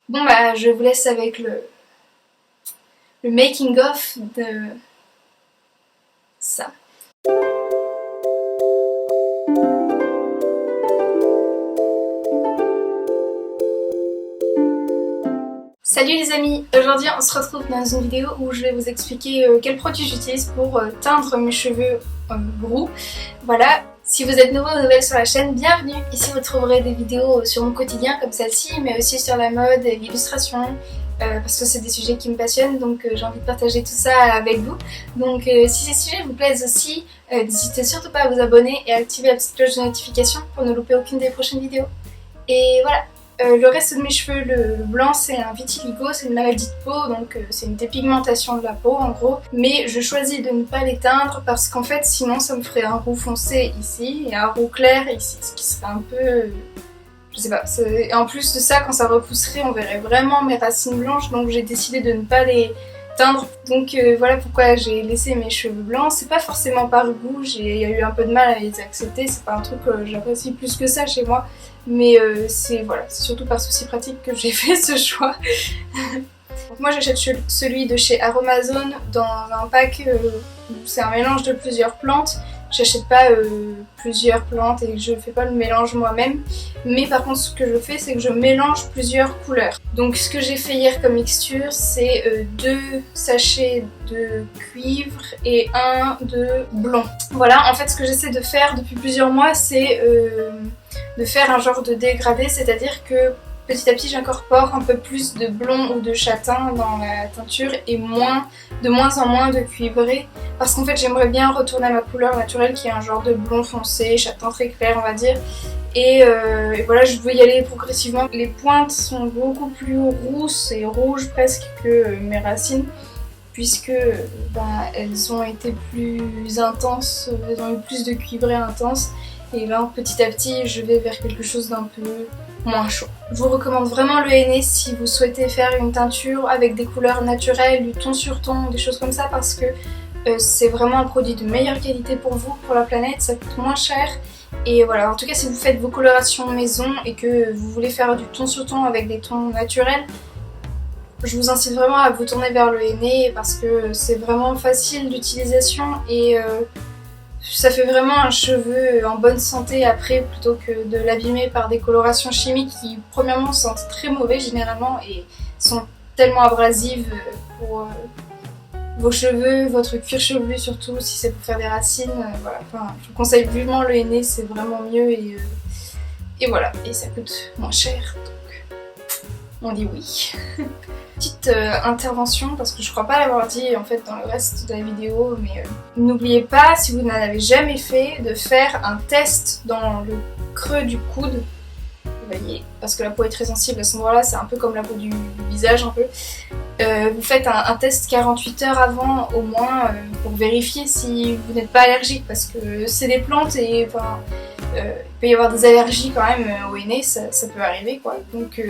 Bon bah je vous laisse avec le making of de ça. Salut les amis, aujourd'hui on se retrouve dans une vidéo où je vais vous expliquer quels produits j'utilise pour teindre mes cheveux roux. Voilà, si vous êtes nouveau ou nouvelle sur la chaîne, bienvenue. Ici vous trouverez des vidéos sur mon quotidien comme celle-ci, mais aussi sur la mode et l'illustration, parce que c'est des sujets qui me passionnent, donc j'ai envie de partager tout ça avec vous. Donc si ces sujets vous plaisent aussi, n'hésitez surtout pas à vous abonner et à activer la petite cloche de notification pour ne louper aucune des prochaines vidéos. Et voilà. Le reste de mes cheveux, le blanc, c'est un vitiligo, c'est une maladie de peau, donc c'est une dépigmentation de la peau en gros. Mais je choisis de ne pas les teindre parce qu'en fait sinon ça me ferait un roux foncé ici et un roux clair ici, ce qui serait un peu... je sais pas. Et en plus de ça, quand ça repousserait, on verrait vraiment mes racines blanches, donc j'ai décidé de ne pas les teindre. Donc voilà pourquoi j'ai laissé mes cheveux blancs. C'est pas forcément par goût, j'ai eu un peu de mal à les accepter, c'est pas un truc que j'apprécie plus que ça chez moi. Mais c'est surtout par souci pratique que j'ai fait ce choix. Donc moi j'achète celui de chez Aromazone dans un pack où c'est un mélange de plusieurs plantes. J'achète pas plusieurs plantes et je fais pas le mélange moi-même. Mais par contre ce que je fais c'est que je mélange plusieurs couleurs. Donc ce que j'ai fait hier comme mixture c'est 2 sachets de cuivre et 1 de blond. Voilà, en fait ce que j'essaie de faire depuis plusieurs mois c'est de faire un genre de dégradé, c'est-à-dire que petit à petit j'incorpore un peu plus de blond ou de châtain dans la teinture et de moins en moins de cuivré, parce qu'en fait j'aimerais bien retourner à ma couleur naturelle qui est un genre de blond foncé, châtain très clair on va dire. Et voilà, je veux y aller progressivement. Les pointes sont beaucoup plus rousses et rouges presque que mes racines, puisque elles ont été plus intenses, elles ont eu plus de cuivré intense. Et là, petit à petit, je vais vers quelque chose d'un peu moins chaud. Je vous recommande vraiment le henné si vous souhaitez faire une teinture avec des couleurs naturelles, du ton sur ton, des choses comme ça, parce que c'est vraiment un produit de meilleure qualité pour vous, pour la planète, ça coûte moins cher. Et voilà, en tout cas, si vous faites vos colorations maison et que vous voulez faire du ton sur ton avec des tons naturels, je vous incite vraiment à vous tourner vers le henné parce que c'est vraiment facile d'utilisation et ça fait vraiment un cheveu en bonne santé après, plutôt que de l'abîmer par des colorations chimiques qui premièrement sentent très mauvais généralement et sont tellement abrasives pour vos cheveux, votre cuir chevelu surtout si c'est pour faire des racines. Voilà. Enfin, je vous conseille vivement le henné, c'est vraiment mieux et voilà, et ça coûte moins cher donc on dit oui. Petite intervention parce que je crois pas l'avoir dit en fait dans le reste de la vidéo, mais n'oubliez pas, si vous n'en avez jamais fait, de faire un test dans le creux du coude, vous voyez, parce que la peau est très sensible à cet endroit là, c'est un peu comme la peau du visage un peu. Vous faites un test 48 heures avant au moins pour vérifier si vous n'êtes pas allergique, parce que c'est des plantes et enfin il peut y avoir des allergies quand même au henné, ça peut arriver quoi, donc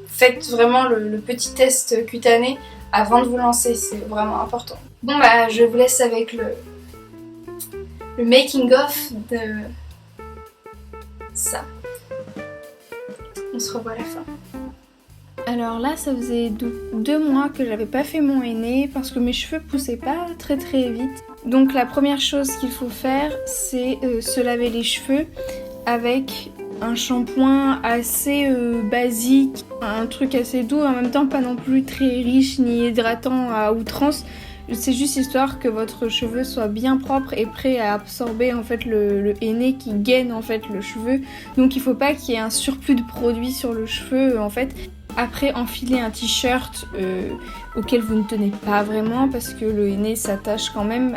faites vraiment le petit test cutané avant de vous lancer, c'est vraiment important. Bon bah je vous laisse avec le making of de ça. On se revoit à la fin. Alors là ça faisait 2 mois que j'avais pas fait mon henné parce que mes cheveux poussaient pas très vite. Donc la première chose qu'il faut faire c'est se laver les cheveux avec un shampoing assez basique, un truc assez doux, en même temps pas non plus très riche ni hydratant à outrance. C'est juste histoire que votre cheveu soit bien propre et prêt à absorber en fait le henné qui gaine en fait le cheveu. Donc il faut pas qu'il y ait un surplus de produit sur le cheveu en fait. Après, enfilez un t-shirt auquel vous ne tenez pas vraiment parce que le henné s'attache quand même.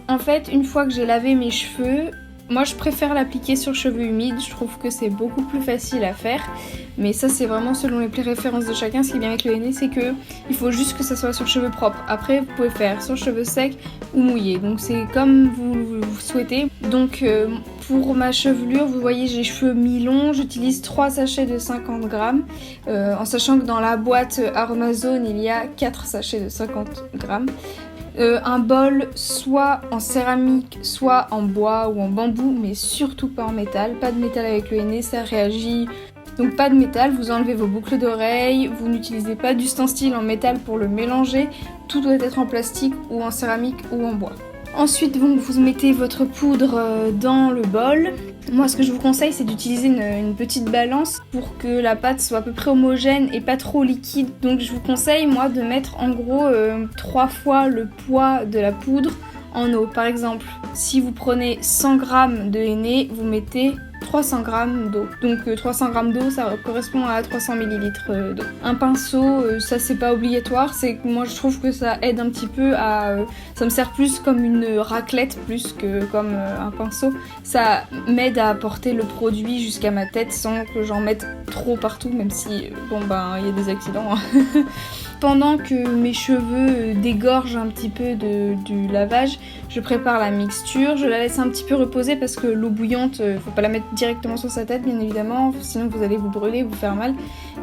En fait, une fois que j'ai lavé mes cheveux, moi je préfère l'appliquer sur cheveux humides, je trouve que c'est beaucoup plus facile à faire. Mais ça c'est vraiment selon les préférences de chacun. Ce qui est bien avec le henné c'est que il faut juste que ça soit sur cheveux propres. Après vous pouvez faire sur cheveux secs ou mouillés, donc c'est comme vous souhaitez. Donc pour ma chevelure, vous voyez j'ai les cheveux mi-longs, j'utilise 3 sachets de 50 grammes. En sachant que dans la boîte Aromazone il y a 4 sachets de 50 grammes. Un bol soit en céramique, soit en bois ou en bambou, mais surtout pas en métal. Pas de métal avec le henné, ça réagit Donc pas de métal, vous enlevez vos boucles d'oreilles, vous n'utilisez pas d'ustensile en métal pour le mélanger, tout doit être en plastique ou en céramique ou en bois. Ensuite, vous mettez votre poudre dans le bol. Moi, ce que je vous conseille, c'est d'utiliser une petite balance pour que la pâte soit à peu près homogène et pas trop liquide. Donc je vous conseille, moi, de mettre en gros 3 fois le poids de la poudre en eau. Par exemple, si vous prenez 100 g de henné, vous mettez 300 g d'eau. Donc 300 g d'eau, ça correspond à 300 ml d'eau. Un pinceau, ça c'est pas obligatoire, c'est que moi je trouve que ça aide un petit peu à... ça me sert plus comme une raclette plus que comme un pinceau. Ça m'aide à apporter le produit jusqu'à ma tête sans que j'en mette trop partout, même si bon ben il y a des accidents. Hein. Pendant que mes cheveux dégorgent un petit peu du lavage, je prépare la mixture, je la laisse un petit peu reposer parce que l'eau bouillante, faut pas la mettre directement sur sa tête bien évidemment, sinon vous allez vous brûler, vous faire mal.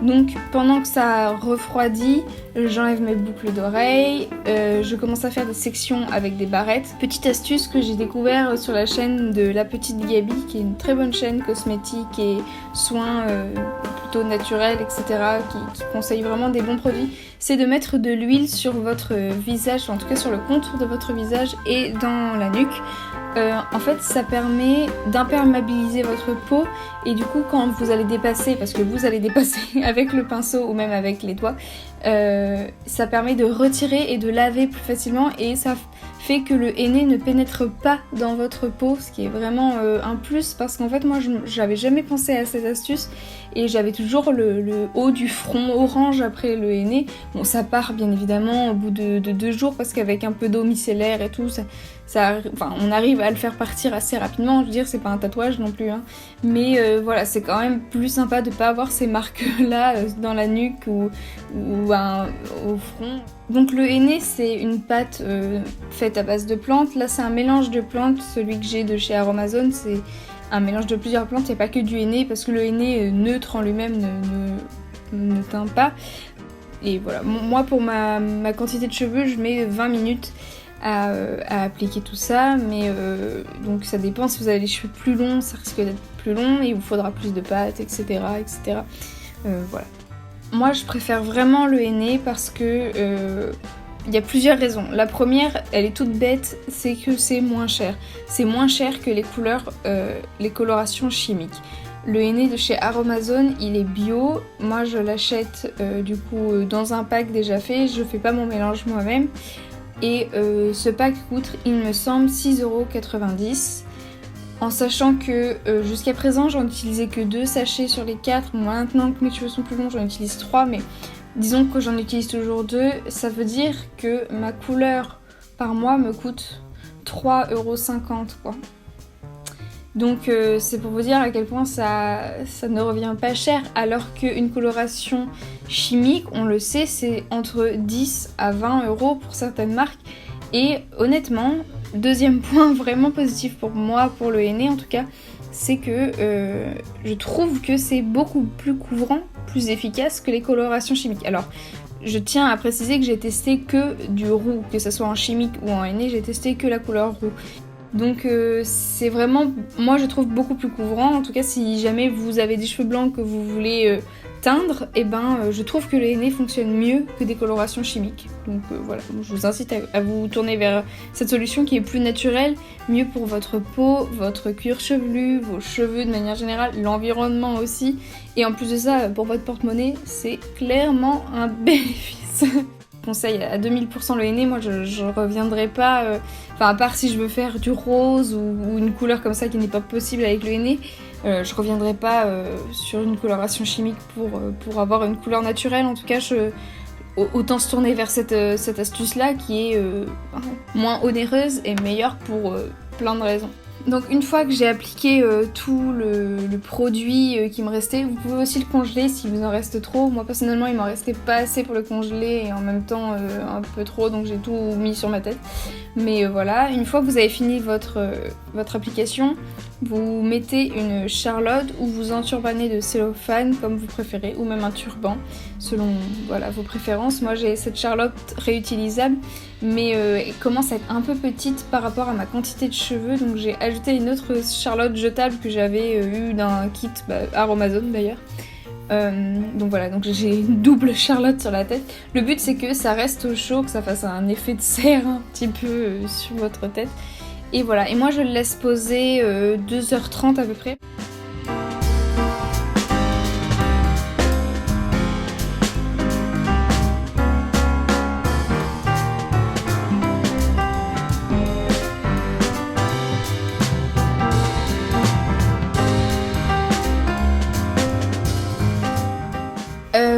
Donc pendant que ça refroidit, j'enlève mes boucles d'oreilles, je commence à faire des sections avec des barrettes. Petite astuce que j'ai découvert sur la chaîne de La Petite Gabi, qui est une très bonne chaîne cosmétique et soins plutôt naturels, etc., qui conseille vraiment des bons produits, c'est de mettre de l'huile sur votre visage, en tout cas sur le contour de votre visage et dans la nuque. En fait, ça permet d'imperméabiliser votre peau et du coup, quand vous allez dépasser, parce que vous allez dépasser avec le pinceau ou même avec les doigts, ça permet de retirer et de laver plus facilement et ça fait que le henné ne pénètre pas dans votre peau, ce qui est vraiment un plus parce qu'en fait moi j'avais jamais pensé à cette astuce et j'avais toujours le haut du front orange après le henné. Bon, ça part bien évidemment au bout de 2 jours parce qu'avec un peu d'eau micellaire et tout, on arrive à le faire partir assez rapidement. Je veux dire, c'est pas un tatouage non plus, hein. Mais voilà, c'est quand même plus sympa de pas avoir ces marques là dans la nuque ou au front. Donc le henné, c'est une pâte faite à base de plantes. Là, c'est un mélange de plantes. Celui que j'ai de chez Aromazone, c'est un mélange de plusieurs plantes. Il n'y a pas que du henné parce que le henné neutre en lui-même ne teint pas. Et voilà, moi pour ma quantité de cheveux, je mets 20 minutes à appliquer tout ça. Mais donc ça dépend, si vous avez les cheveux plus longs, ça risque d'être plus long et il vous faudra plus de pâte, etc. etc. Voilà. Moi je préfère vraiment le henné parce que il y a plusieurs raisons. La première, elle est toute bête, c'est que c'est moins cher. C'est moins cher que les colorations chimiques. Le henné de chez Aromazone, il est bio. Moi je l'achète du coup dans un pack déjà fait, je fais pas mon mélange moi-même. Et ce pack coûte, il me semble, 6,90 €. En sachant que jusqu'à présent j'en utilisais que 2 sachets sur les 4. Maintenant que mes cheveux sont plus longs, j'en utilise 3, mais disons que j'en utilise toujours 2. Ça veut dire que ma couleur par mois me coûte 3,50 € quoi. Donc c'est pour vous dire à quel point ça ne revient pas cher, alors qu'une coloration chimique, on le sait, c'est entre 10 à 20 € pour certaines marques. Et honnêtement, deuxième point vraiment positif pour moi, pour le henné en tout cas, c'est que je trouve que c'est beaucoup plus couvrant, plus efficace que les colorations chimiques. Alors, je tiens à préciser que j'ai testé que du roux, que ce soit en chimique ou en henné, j'ai testé que la couleur roux. Donc c'est vraiment, moi je trouve beaucoup plus couvrant. En tout cas, si jamais vous avez des cheveux blancs que vous voulez teindre, et je trouve que le henné fonctionne mieux que des colorations chimiques. Donc voilà, je vous incite à vous tourner vers cette solution qui est plus naturelle, mieux pour votre peau, votre cuir chevelu, vos cheveux de manière générale, l'environnement aussi. Et en plus de ça, pour votre porte-monnaie, c'est clairement un bénéfice. Conseille à 2000% le henné, moi je reviendrai pas, à part si je veux faire du rose ou une couleur comme ça qui n'est pas possible avec le henné, je reviendrai pas sur une coloration chimique pour avoir une couleur naturelle. En tout cas, autant se tourner vers cette astuce là qui est moins onéreuse et meilleure pour plein de raisons. Donc une fois que j'ai appliqué tout le produit qui me restait, vous pouvez aussi le congeler si vous en reste trop. Moi personnellement il m'en restait pas assez pour le congeler et en même temps un peu trop, donc j'ai tout mis sur ma tête. Mais voilà, une fois que vous avez fini votre application, vous mettez une charlotte ou vous enturbanez de cellophane comme vous préférez, ou même un turban selon vos préférences. Moi j'ai cette charlotte réutilisable, mais elle commence à être un peu petite par rapport à ma quantité de cheveux, donc j'ai ajouté une autre charlotte jetable que j'avais eue d'un kit Aromazone d'ailleurs. Donc voilà, donc j'ai une double Charlotte sur la tête. Le but c'est que ça reste au chaud, que ça fasse un effet de serre un petit peu sur votre tête. Et voilà, et moi je le laisse poser 2h30 à peu près.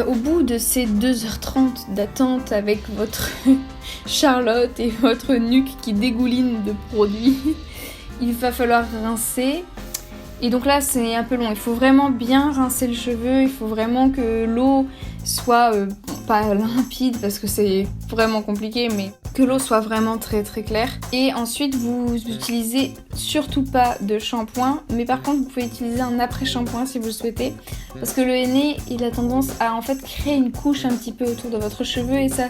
Au bout de ces 2h30 d'attente avec votre Charlotte et votre nuque qui dégouline de produits, il va falloir rincer. Et donc là c'est un peu long, il faut vraiment bien rincer le cheveu, il faut vraiment que l'eau soit pas limpide parce que c'est vraiment compliqué, mais que l'eau soit vraiment très très claire. Et ensuite vous utilisez surtout pas de shampoing, mais par contre vous pouvez utiliser un après-shampoing si vous le souhaitez, parce que le henné il a tendance à en fait créer une couche un petit peu autour de votre cheveu et ça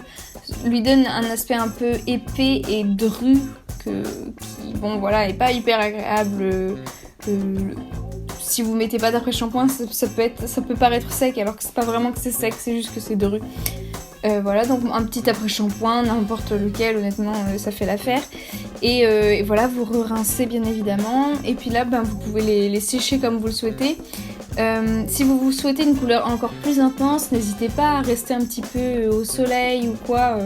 lui donne un aspect un peu épais et dru qui bon voilà est pas hyper agréable. Si vous mettez pas d'après-shampoing, ça peut paraître sec alors que c'est pas vraiment que c'est sec, c'est juste que c'est dru. Voilà, donc un petit après-shampoing, n'importe lequel, honnêtement, ça fait l'affaire. Et voilà, vous rincez bien évidemment. Et puis là, vous pouvez les sécher comme vous le souhaitez. Si vous souhaitez une couleur encore plus intense, n'hésitez pas à rester un petit peu au soleil ou quoi,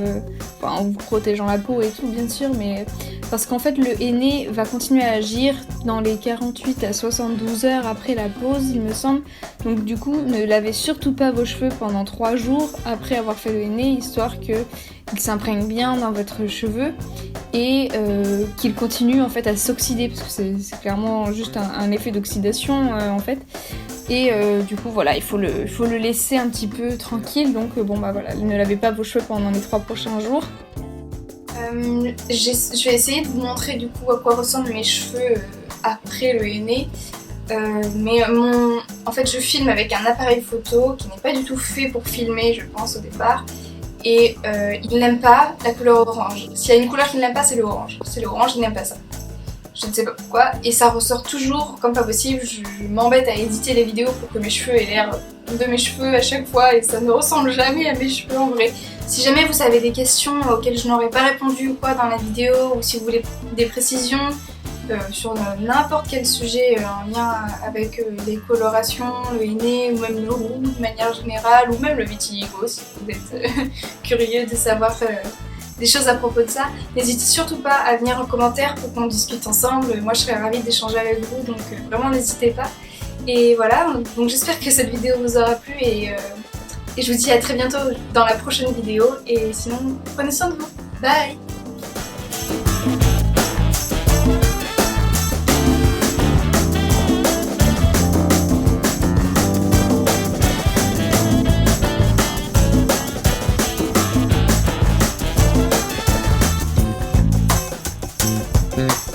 en vous protégeant la peau et tout bien sûr, mais parce qu'en fait le henné va continuer à agir dans les 48 à 72 heures après la pause il me semble, donc du coup ne lavez surtout pas vos cheveux pendant 3 jours après avoir fait le henné, histoire qu'il s'imprègne bien dans votre cheveu et qu'il continue en fait à s'oxyder, parce que c'est clairement juste un effet d'oxydation en fait. Et du coup voilà, il faut le laisser un petit peu tranquille, donc voilà, ne lavez pas vos cheveux pendant les 3 prochains jours. Je vais essayer de vous montrer du coup à quoi ressemblent mes cheveux après le henné. En fait je filme avec un appareil photo qui n'est pas du tout fait pour filmer, je pense au départ. Et il n'aime pas la couleur orange. S'il y a une couleur qu'il n'aime pas, c'est le orange. C'est le orange, il n'aime pas ça. Je ne sais pas pourquoi. Et ça ressort toujours comme pas possible. Je m'embête à éditer les vidéos pour que mes cheveux aient l'air de mes cheveux à chaque fois. Et ça ne ressemble jamais à mes cheveux en vrai. Si jamais vous avez des questions auxquelles je n'aurais pas répondu ou quoi dans la vidéo, ou si vous voulez des précisions sur n'importe quel sujet en lien avec les colorations, le henné ou même le roux de manière générale, ou même le vitiligo si vous êtes curieux de savoir des choses à propos de ça, n'hésitez surtout pas à venir en commentaire pour qu'on discute ensemble. Moi je serais ravie d'échanger avec vous, donc vraiment n'hésitez pas. Et voilà, donc j'espère que cette vidéo vous aura plu et je vous dis à très bientôt dans la prochaine vidéo, et sinon prenez soin de vous. Bye. Mm-hmm.